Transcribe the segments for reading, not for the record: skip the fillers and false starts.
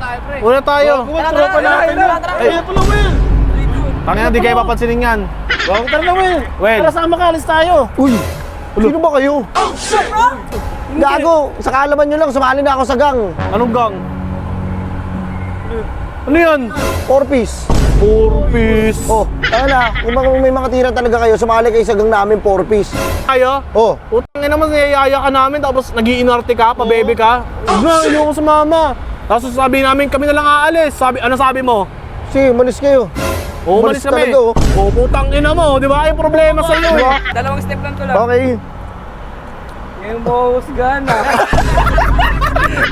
tayo, pre. Una tayo. Tropa natin na. Ay, Pala, Will. tangina, di kayo papansinin yan. Wag tara na, Will. Well. Tara, sama ka, alis tayo. Uy! Sino ba kayo? Gago! Sa kaalaman nyo lang, sumali na ako sa gang. Anong gang? Ano yan? 4-piece. 4-piece. Oh, ano na, kung may mga tira talaga kayo, sumali kayo sa gang namin 4-piece. Tayo? Oh, Utang ina naman, niyayaya ka namin tapos nag-iinarte ka, pabebe ka. Huwag na, hindi ako sumama. Tapos sabi namin, kami na lang aalis. Ano sabi mo? umalis kayo. Oo, umalis kami. talaga, oh. Oo, putang ina mo, di ba? Yung problema sa iyo. Diba? Dalawang step lang to lang. Okay. Yung boss gana.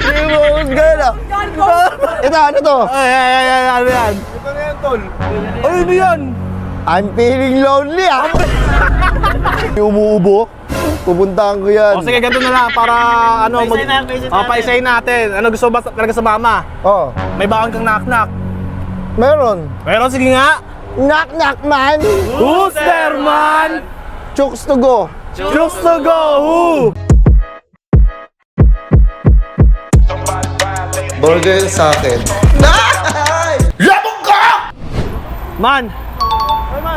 Yung mga gana. Ito, ano to? Ay, ano yan? Ito na yan, tol. Ay, ano yan? I'm feeling lonely, ah. Yung umuubo. Pupuntahan ko yan. O sige, ganito na lang para ano, paisayin natin. Ano gusto ba talaga sa mama? Oh, May baon kang knock-knock. meron. Pero sige nga. Knock, knock, man. Who's there, man? Chooks to go. Choose to go. Who? Burger sa akin. Man.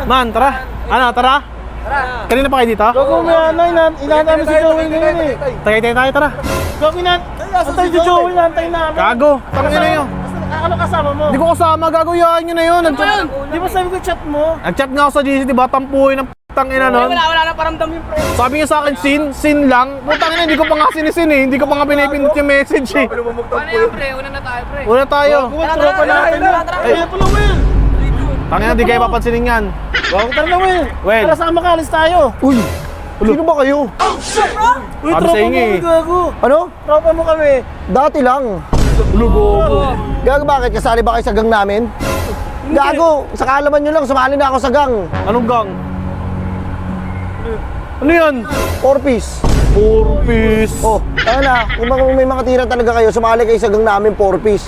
Man, tara. Ano, tara? Kanina pa kayo dito? Gago, may inaantay mo si Joey ngayon eh. Tagay tayo, tara. Gago, inaantay si Joey, inaantay namin. Gago. Tangin na yun. Ano kasama mo? Hindi ko kasama, gagawin nyo na yun. Di ba sabi ko chat mo? Nag-chat nga ako sa GC, diba? Tampuhin ng putang ina nun. Wala na paramdam yung pre. Sabi niya sa akin, sin lang. Putang ina, hindi ko pa nga sinisin eh. Hindi ko pa nga pinipindot yung message eh. Paano yan, pre? Una na tayo, pre. Una tayo. Tropa natin na. Ay. Kaya pala, Will. Tangina, di kayo papansinin yan. Wag tara na, Will. Well. Tara, sama ka, alis tayo. Uy! Sino ba kayo? Uy, Sabi tropa sa mo inyo eh. kami, gago. Ano? Tropa mo kami. Dati lang. Gago, bakit? Kasali ba kayo sa gang namin? Gago! Sa kaalaman nyo lang, sumali na ako sa gang. Anong gang? Ano yan? 4-piece. 4-piece. Oh, ano na, kung may mga tira talaga kayo, sumali kayo sa gang namin 4-piece.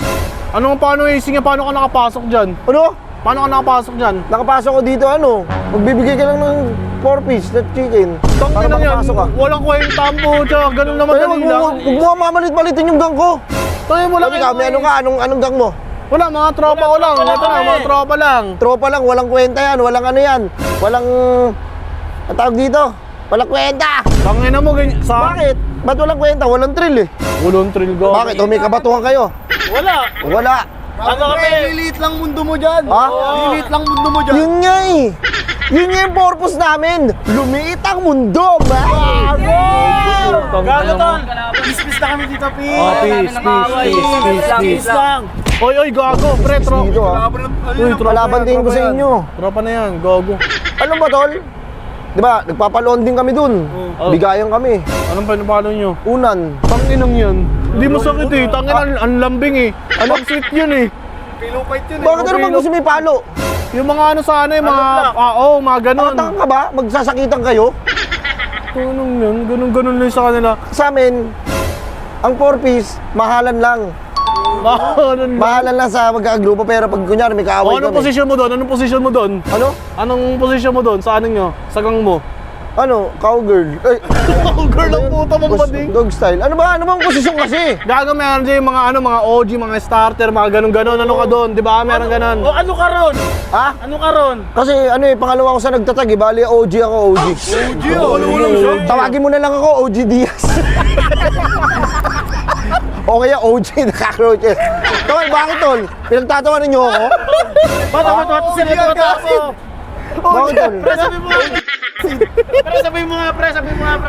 Ano paano ising paano ka nakapasok dyan? Ano? Paano ka nakapasok dyan? Nakapasok ko dito, ano? Magbibigay ka lang ng 4-piece na chicken. Para Tangina yan, makapasok ka. walang kwenta mo, tsaka ganun naman Kaya dali lang. huwag mo mamalit-malitin yung gang ko. Tangina mo lang Sabi ka, may ano ka? Anong gang mo? Wala, mga tropa ko lang. Ito na, mga tropa lang. Tropa lang, walang kwenta yan, walang ano yan. Walang, ang tawag dito? Walang kwenta! Tangina mo, ganyan. Sa Bakit? Ba't walang kwenta? Walang thrill eh. Walang thrill go. Bakit? O may kabatuhan kayo? Wala. Wala. Ano kami? Lilit lang mundo mo dyan. Ha? Lilit lang mundo mo dyan. Yun nga eh. Yun nga yung purpose namin. Lumiit ang mundo, man. Gago, tol. Peace na kami dito, peace. Oh, peace. Peace lang. Oy, gago, pre, Dito ah. Uy, Palaban din ko sa inyo. Tropa na yan, gago. Ano ba, tol? Di ba, nagpapaloon din kami dun. Oh. Bigayan kami. Anong pinapalo nyo? Unan. Tanginang yan. Hindi mo sakit eh. Tanginang, ang lambing eh. Ano? Sweet yun eh. Pillow fight yun Bakit ano bang gusto may palo? Yung mga ano sana eh, mga... mga ganon. Tanga ka ba? Magsasakitan kayo? Tunong yun, ganon lang sa kanila. Sa amin, ang 4-piece, mahalan lang. Ganon lang. Mahalan lang sa magkakagrupo, pero pag kunyari may kaaway Anong kami. posisyon mo doon? Anong posisyon mo doon? Ano? Anong posisyon mo doon? Sa ano nyo? Sa gang mo? Ano? Cowgirl. Ay, Girl ang puta mong bading. dog style. Ano ba? Ano bang posisyon kasi? Gaga meron dyan yung mga ano, mga OG, mga starter, mga ganon-ganon. Ano ka doon? Di ba? Meron ganon. O ano ka ron? Ha? Ano ka ron? Kasi ano eh, pangalawa ko sa nagtatag eh. Bali, OG ako, OG. OG, ano lang siya? Tawagin mo na lang ako, OG Diaz. O kaya OG na cockroaches. Tol, bakit tol? Pinagtatawanan niyo ako? Ba't sila ito ako? Bakit tol? Pre, sabihin mo nga, pre.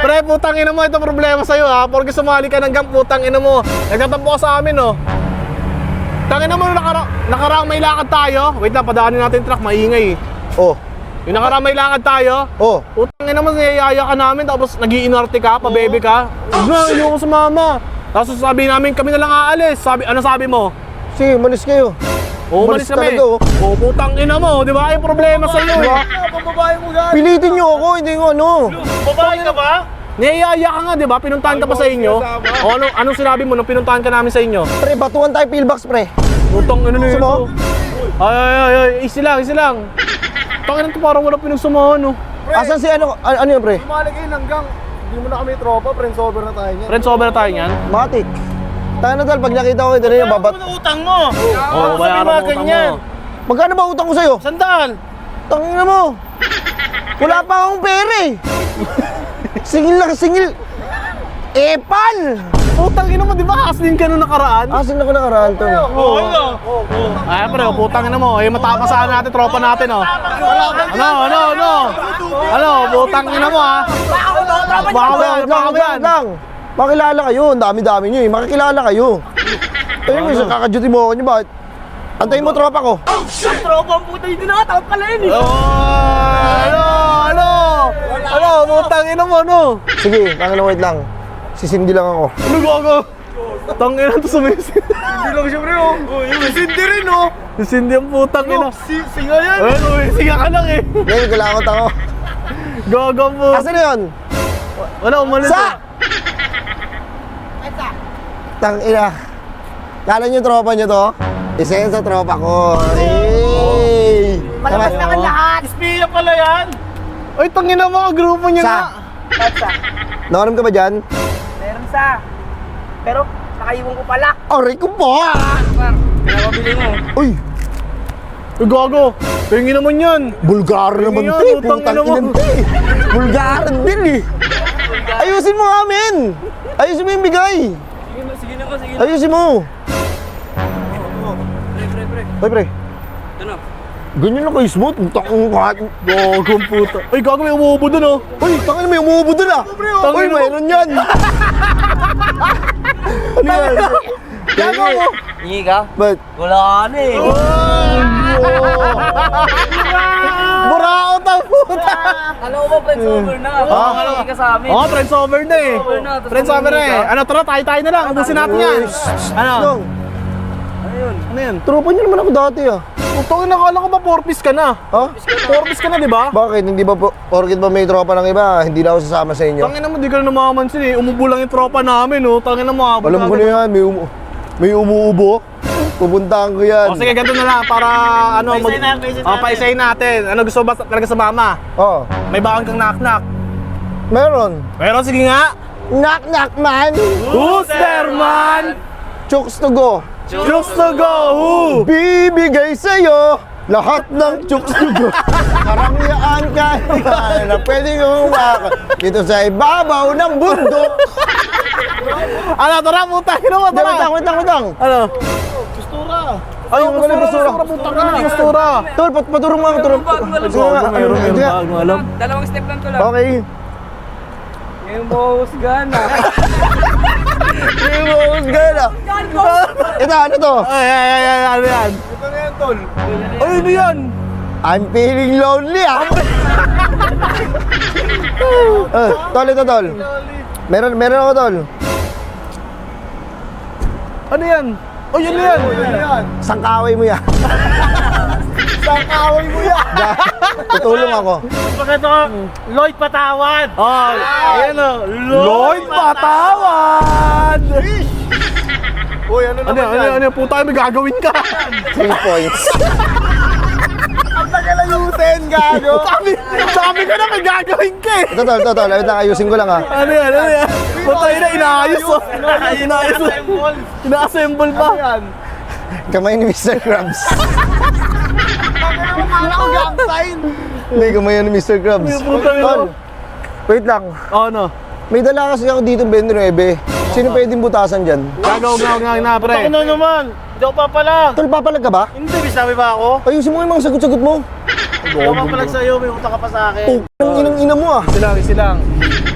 Pre, putang ina mo, ito problema sa'yo ha. Porque sumali ka ng gang, putang ina mo. Nagtatampo ka sa amin, oh. Tangina mo, nakaraang may lakad tayo. Wait lang, padaanin natin yung truck, maingay eh. Oh, Yung nakaraang may lakad tayo. oh. Putang ina mo, niyayaya ka namin, tapos nag-iinarte ka, pabebe ka. Huwag na, hindi ako sumama. Tapos sabi namin, kami na lang aalis. Ano sabi mo? Sige, malis kayo. Oo, umalis kami. talaga, oh. Oo, putang ina mo, di ba? Yung problema sa'yo eh. Pababae mo gan. Pilitin niyo ako, hindi ko ano. Babae ka ba? Niyayaya ka nga, di ba? Pinuntahan ka pa sa inyo. O anong sinabi mo nung pinuntahan ka namin sa inyo? Pre, batuhan tayo pillbox, pre. Putang ina nito. Gusto mo? Ay, easy lang. Tangina to, parang wala pinagsamahan, no? Asan si ano yun, pre? Malagay ng gang. Hindi mo na kami tropa, friends over na tayo niyan. Friends over na tayo niyan. Matic. Tayo na tol, pag nakita ko ito rin yung babat. Ano utang mo? Oo, Sabi bayaran mga mo utang ganyan. mo. Magkano ba utang ko sa'yo? Sandal. Tangina mo. Wala pa akong pera eh. Singil na singil. Epal! Putang ina mo, di ba? Aslin ka nung nakaraan? Asin ako nakaraan to. Oo, ano? Ay, pre, putang ina mo. Eh, matapasaan natin, tropa natin, oh. Ano, putang ina mo, ha? Baka mo yan, baka mo yan. lang. Makilala kayo, ang dami-dami nyo eh. Makikilala kayo. Ayun mo, kakaduty mo ako nyo, bakit? Antayin mo tropa ko. Ang tropa ang puta yun na, takot pala yun eh. Ano, putang ina mo, no? Sige, wait lang. Sisindi lang ako. Ano gago? Tangina to sumisin. Hindi lang siya, pre, oh. Yung Cindy rin, oh. Si Cindy ang putang ina. Singa yan. Ayun, siga ka lang, eh. Ngayon, kailangan ako. Gago mo. Asan na yun? Wala, umalis. Sa! Tangina. Kala nyo tropa nyo to? Isa yan sa tropa ko. Hey! Malabas na kan lahat. Espiya pala yan. Ay, tangina mo, grupo niya Sa? nga. Katsa. Nakaram ka ba dyan? Meron sa. Pero, nakaiwan ko pala. Aray ko po! Par, pinapabili mo. Uy! Ay, gago. Tingin naman yan. Bulgar naman Yan, to eh. utang Putang ina mo. inan to eh. Bulgar din eh. Ayusin mo nga, men! Ayusin mo yung bigay! Sige na. Ayusin mo! Pre. Ay, pre. Ano? Ganyan lang kayo smooth. Utang kahit. Gago ang puta. Ay, gago, may umuubo dun, oh. Uy, tangin may umuubo dun ah! Uy, Tangina mo. mayroon yan! Ano yan? Gago mo. Hingi ka? Ba't? Wala ka na eh. Buraot ang puta. Alam ko ba, friends over na. Hingi ka sa amin. Oh, friends over na eh. Over na, tapos Friends over na eh. Ano, tara, tayo na lang. Ubusin natin yan. Ano? Dong, Ano yan? tropa niyo naman ako dati ah. Putang ina, akala ko ba 4-piece ka na? Ha? 4-piece ka na, di ba? Bakit? Hindi ba po, porkit ba may tropa ng iba, hindi na ako sasama sa inyo? Tangina mo, di ka na namamansin eh. Umubo lang yung tropa namin, oh. Tangina mo, habol Alam ko na yan, may umuubo. Pupuntahan ko yan. O sige, ganito na lang para ano, Paisahin natin. paisahin natin. Ano gusto ba talaga sa mama? Oh, May bakang kang knock-knock. meron. Pero sige nga. Knock knock man! Who's there, man? Chooks to go! Just to go, who? Bibigay sa'yo lahat ng chooks to go. Karangyaan ka na pwede kong umakan dito sa ibabaw ng bundok. Ano, tara, putang ina mo, tara. Wait lang. Ano? Postura. Ay, yung mga basura. Putang ina, postura. Tol, paturong mga turong. Meron, alam. Dalawang step lang to lang. Okay. Yung boss gana. Yung mga gala. Ito, ano to? Ay, ano yan? Ito na yan, tol. Ay, ano yan? I'm feeling lonely ah. Tol, ito tol. Meron ako tol. Ano yan? Oh, yun yan. Sangkaway mo yan. Sangkaway mo yan. Tutulong ako. Bakit ako? Lloyd Patawad. Oh, ayan o. Lloyd Patawad! Uy, ano naman yan? Ano, puta, may gagawin ka. 3 points. Ang tagalayutin, gago. Sabi ko na may gagawin ka eh. Ito tol. Ayusin ko lang ah. Ano yan? Puta, inaayos oh. Inaayos oh. Ina-assemble pa. Kamay ni Mr. Krabs. Akala ko gang sign. Hindi, kamay ni Mr. Krabs. Puta, Tol, wait lang. Ano? May dala kasi ako dito 29. Sino pwedeng butasan dyan? Gagaw na, pre. Ano naman? Hindi ako papalag. Tol, papalag ka ba? Hindi, sabi ba ako? Ayusin mo yung mga sagot-sagot mo. Hindi ako papalag sa'yo, may utang ka pa sa akin. Ang inang-ina mo ah. Silang.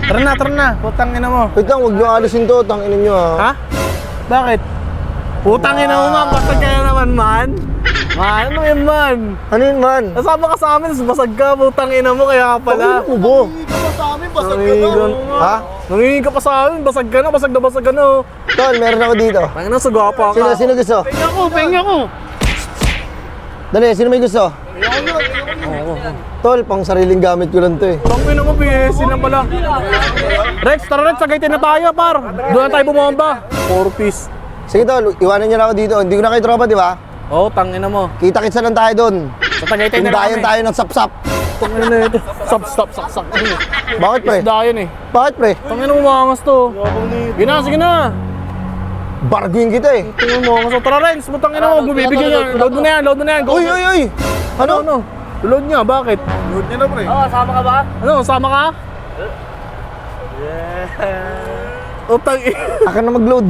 Tara na. Putang ina mo. Wait lang, huwag nyo alisin to. Tanginin nyo ah. Ha? Bakit? Putang ina mo man, basag ka na naman man. Man, ano yun man? Ano yun man? Nasama ka sa amin, basag ka, putang ina mo, kaya ka pala. Pala. Mo bo. Hindi ka pa sa amin, basag ka na. Ha? Nangingi ka pa sa amin, basag ka na, basag na. Tol, meron ako dito. Tangina, sa gwapa ka. Sino gusto? Penga ko. Dali, sino may gusto? Tol, pang sariling gamit ko lang to eh. Tangina mo, PSC na pala. Rex, tara Rex, sagay na tayo, par. Doon na tayo bumomba. 4-piece. Sige tol, iwanan nyo na ako dito. Hindi ko na kayo tropa, di ba? Oo, tangina mo. Kita-kitsa lang tayo doon. Sa Tagaytay na lang Tindayan kami. tayo ng sap-sap. Tangina na ito. Stop. Bakit pre? Isda yun eh. Bakit pre? Tangina mo, maangas to. Sige na. Barguin kita eh. Tingnan mo, so tara Renz, putang ina mo, bumibigyan niya. Load mo na yan, load mo na yan. Go. Uy, uy, uy! Ano? Load niya, bakit? Load niya na pre. Oo, sama ka ba? Ano, sama ka? Utang Akan na mag-load.